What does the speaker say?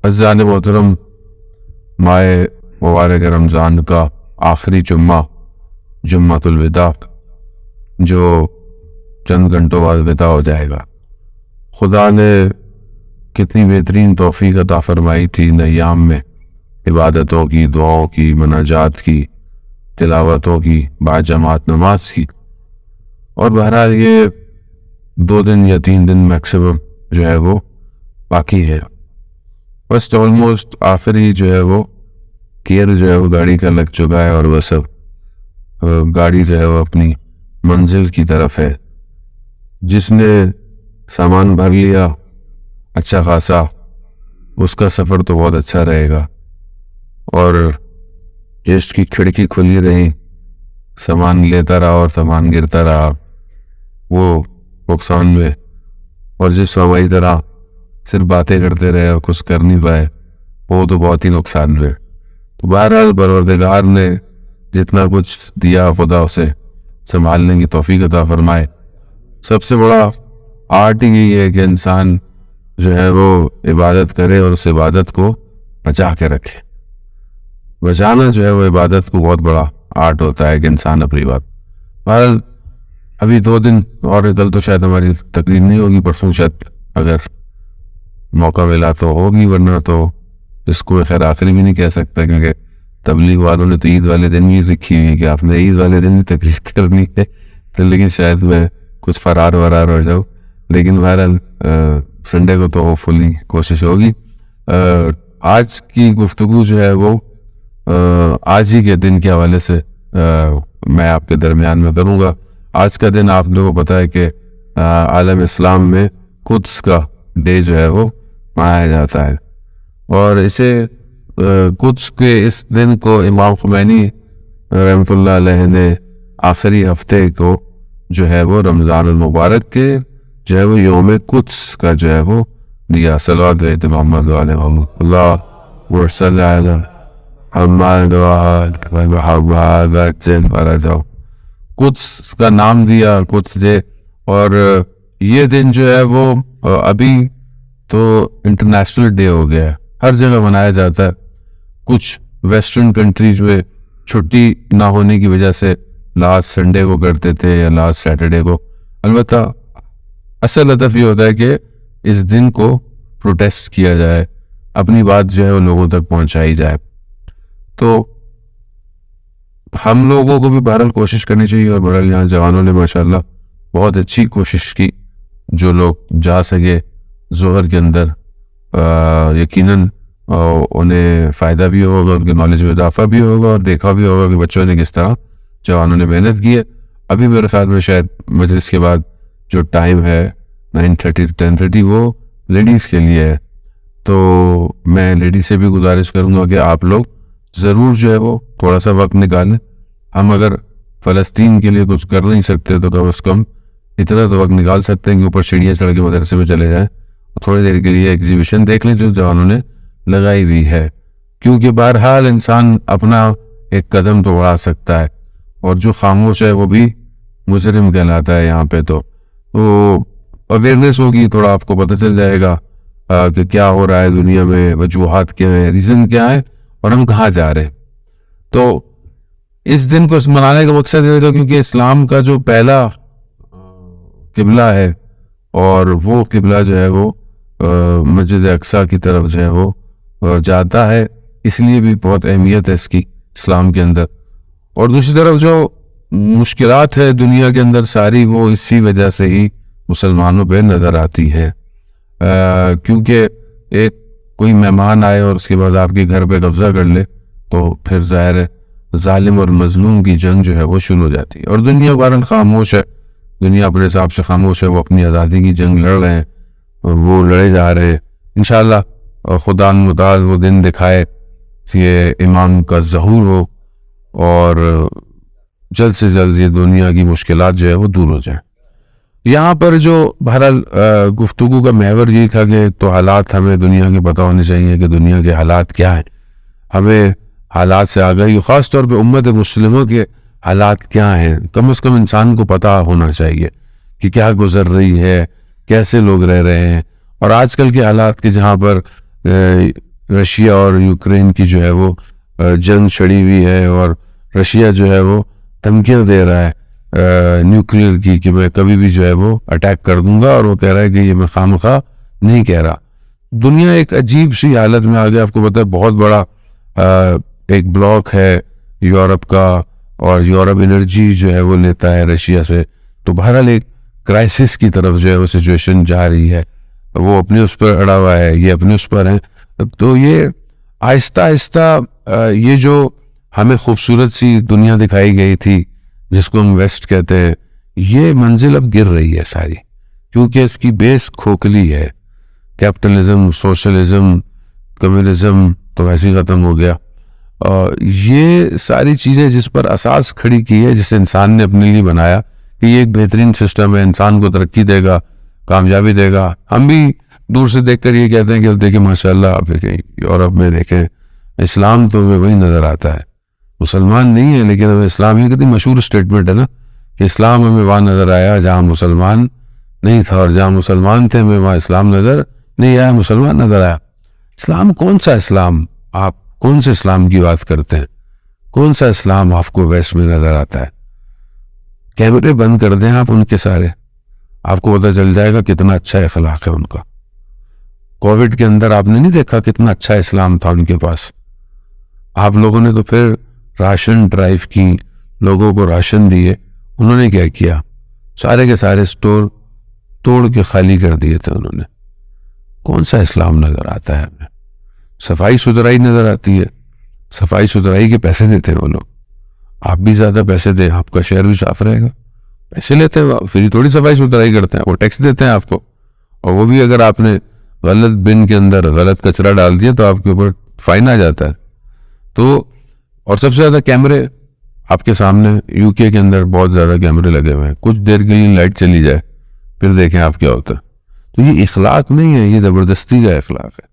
अज़ान मोहतरम, माए मुबारक रमज़ान का आखिरी जुम्मा, जुम्मतुल विदा, जो चंद घंटों बाद विदा हो जाएगा। खुदा ने कितनी बेहतरीन तौफीक अता फरमाई थी इन अय्याम में, इबादतों की, दुआओं की, मनाजात की, तिलावतों की, बाजमात नमाज की। और बहरहाल ये 2 दिन या 3 दिन मैक्सिमम जो है वो बाकी है। बस ऑलमोस्ट आखिरी जो है वो गियर जो है वो गाड़ी का लग चुका है और बस अब गाड़ी जो है वो अपनी मंजिल की तरफ है। जिसने सामान भर लिया अच्छा खासा, उसका सफ़र तो बहुत अच्छा रहेगा। और जिसकी खिड़की खुली रही, सामान लेता रहा और सामान गिरता रहा, वो नुकसान में। और जिस हमारी तरह सिर्फ बातें करते रहे और कुछ कर नहीं पाए, वो तो बहुत ही नुकसान में। तो बहरहाल परवरदिगार ने जितना कुछ दिया, खुदा उसे संभालने की तौफीक अता फरमाए। सबसे बड़ा आर्ट ही यही है कि इंसान जो है वो इबादत करे और उस इबादत को बचा के रखे। बचाना जो है वो इबादत को बहुत बड़ा आर्ट होता है कि इंसान अपनी बात। बहरहाल अभी 2 दिन और, कल तो शायद हमारी तकरीर नहीं होगी, परसों शायद अगर मौका मिला तो होगी, वरना तो इसको खैर आखिरी भी नहीं कह सकता, क्योंकि तबलीग वालों ने तो ईद वाले दिन भी लिखी हुई है कि आपने ईद वाले दिन भी तकरीर करनी है। तो लेकिन शायद मैं कुछ फरार वरार हो जाऊँ, लेकिन बहरहाल संडे को तो होपफुली कोशिश होगी। आज की गुफ्तगू जो है वो आज ही के दिन के हवाले से मैं आपके दरमियान में करूँगा। आज का दिन आप लोगों को पता है कि आलम इस्लाम में कुद्स का डे जो है वो मनाया जाता है, और इसे कुद्स के इस दिन को इमाम खुमैनी रहमतुल्लाह अलैह ने आखिरी हफ्ते को जो है वो रमज़ान मुबारक के जो है वो यौम कुद्स का जो है वो दिया। सल्लल्लाहु मोहम्मद कुद्स का नाम दिया, कुद्स डे। और ये दिन जो है वो अभी तो इंटरनेशनल डे हो गया है, हर जगह मनाया जाता है। कुछ वेस्टर्न कंट्रीज में छुट्टी ना होने की वजह से लास्ट संडे को करते थे या लास्ट सैटरडे को। अलबत्ता असल हदफ ये होता है कि इस दिन को प्रोटेस्ट किया जाए, अपनी बात जो है वो लोगों तक पहुंचाई जाए। तो हम लोगों को भी बहरहाल कोशिश करनी चाहिए, और बहरहाल यहाँ जवानों ने माशाल्लाह बहुत अच्छी कोशिश की। जो लोग जा सके जोहर के अंदर, यकीनन उन्हें फ़ायदा भी होगा, उनके नॉलेज में इजाफा भी होगा, और देखा भी होगा कि बच्चों ने किस तरह जवानों ने मेहनत की है। अभी मेरे ख्याल में शायद मजलिस के बाद जो टाइम है 9:30 to 10:30 वो लेडीज़ के लिए है। तो मैं लेडीज़ से भी गुजारिश करूँगा कि आप लोग ज़रूर जो है वो थोड़ा सा वक्त निकालें। हम अगर फ़लस्तीन के लिए कुछ कर नहीं सकते तो कम से कम इतना तो वक्त निकाल सकते हैं कि ऊपर सीढ़ियाँ चढ़ के मदरसे में चले जाएं, थोड़ी देर के लिए एग्जीबिशन देख लें जो जवानों ने लगाई हुई है। क्योंकि बहरहाल इंसान अपना एक कदम तो बढ़ा सकता है, और जो खामोश है वो भी मुजरिम कहलाता है यहाँ पे। तो अवेयरनेस होगी, थोड़ा आपको पता चल जाएगा कि क्या हो रहा है दुनिया में, वजूहात क्या है, रीज़न क्या है, और हम कहाँ जा रहे हैं। तो इस दिन को मनाने का मकसद ये है क्योंकि इस्लाम का जो पहला किबला है, और वो किबला जो है वो मस्जिद अक्सा की तरफ जो है वो जाता है, इसलिए भी बहुत अहमियत है इसकी इस्लाम के अंदर। और दूसरी तरफ जो मुश्किलात है दुनिया के अंदर सारी, वो इसी वजह से ही मुसलमानों पे नज़र आती है। क्योंकि एक कोई मेहमान आए और उसके बाद आपके घर पे कब्जा कर ले, तो फिर ज़ाहिर है जालिम और मजलूम की जंग जो है वो शुरू हो जाती है। और दुनिया बहरहाल खामोश है, दुनिया अपने हिसाब से खामोश है, वो अपनी आज़ादी की जंग लड़ रहे हैं और वो लड़े जा रहे हैं। इंशाअल्लाह खुदा मुताल वो दिन दिखाए कि ये इमाम का ज़हूर हो, और जल्द से जल्द ये दुनिया की मुश्किलात जो है वो दूर हो जाए। यहाँ पर जो बहरहाल गुफ्तगू का महवर यही था कि तो हालात हमें दुनिया के पता होने चाहिए कि दुनिया के हालात क्या हैं, हमें हालात से आगाही, ख़ास तौर पे उम्मत मुस्लिमों के हालात क्या हैं, कम से कम इंसान को पता होना चाहिए कि क्या गुजर रही है, कैसे लोग रह रहे हैं। और आजकल के हालात के जहाँ पर रशिया और यूक्रेन की जो है वो जंग छिड़ी हुई है, और रशिया जो है वो धमकियां दे रहा है न्यूक्लियर की कि मैं कभी भी जो है वो अटैक कर दूंगा, और वो कह रहा है कि ये मैं खामखा नहीं कह रहा। दुनिया एक अजीब सी हालत में आ गया। आपको पता है बहुत बड़ा एक ब्लॉक है यूरोप का, और यूरोप एनर्जी जो है वो लेता है रशिया से। तो बहरहाल एक क्राइसिस की तरफ जो है वो सिचुएशन जा रही है। वो अपने उस पर अड़ा हुआ है, ये अपने उस पर है। तो ये आहिस्ता आहिस्ता ये जो हमें खूबसूरत सी दुनिया दिखाई गई थी जिसको हम वेस्ट कहते हैं, ये मंजिल अब गिर रही है सारी, क्योंकि इसकी बेस खोखली है। कैपिटलिज्म, सोशलिज्म, कम्युनिज्म तो वैसे ही ख़त्म हो गया। और ये सारी चीज़ें जिस पर असास खड़ी की है, जिस इंसान ने अपने लिए बनाया कि ये एक बेहतरीन सिस्टम है, इंसान को तरक्की देगा, कामयाबी देगा। हम भी दूर से देखकर ये कहते हैं कि अब देखें माशाल्लाह, आप देखें यूरोप में देखें इस्लाम तो हमें वही नज़र आता है, मुसलमान नहीं है लेकिन हमें इस्लाम, ये कितनी मशहूर स्टेटमेंट है ना कि इस्लाम हमें वहाँ नज़र आया जहाँ मुसलमान नहीं था, और जहाँ मुसलमान थे हमें वहाँ इस्लाम नज़र नहीं आया, मुसलमान नज़र आया। इस्लाम कौन सा इस्लाम? आप कौन से इस्लाम की बात करते हैं? कौन सा इस्लाम आपको वेस्ट में नज़र आता है? कैमरे बंद कर दें आप उनके सारे, आपको पता चल जाएगा कितना अच्छा अखलाक है उनका। कोविड के अंदर आपने नहीं देखा कितना अच्छा इस्लाम था उनके पास? आप लोगों ने तो फिर राशन ड्राइव की, लोगों को राशन दिए, उन्होंने क्या किया? सारे के सारे स्टोर तोड़ के खाली कर दिए थे उन्होंने। कौन सा इस्लाम नजर आता है हमें? सफाई सुथराई नजर आती है, सफाई सुथराई के पैसे देते हैं वो लोग। आप भी ज्यादा पैसे दें, आपका शहर भी साफ रहेगा। पैसे लेते हैं वो, फिर थोड़ी सफाई सुथराई करते हैं, वो टैक्स देते हैं आपको, और वो भी अगर आपने गलत बिन के अंदर गलत कचरा डाल दिया तो आपके ऊपर फाइन आ जाता है। तो और सबसे ज्यादा कैमरे आपके सामने यूके के अंदर बहुत ज्यादा कैमरे लगे हुए हैं। कुछ देर के लिए लाइट चली जाए फिर देखें आप क्या होता है। तो ये इखलाक नहीं है, ये जबरदस्ती का इखलाक है।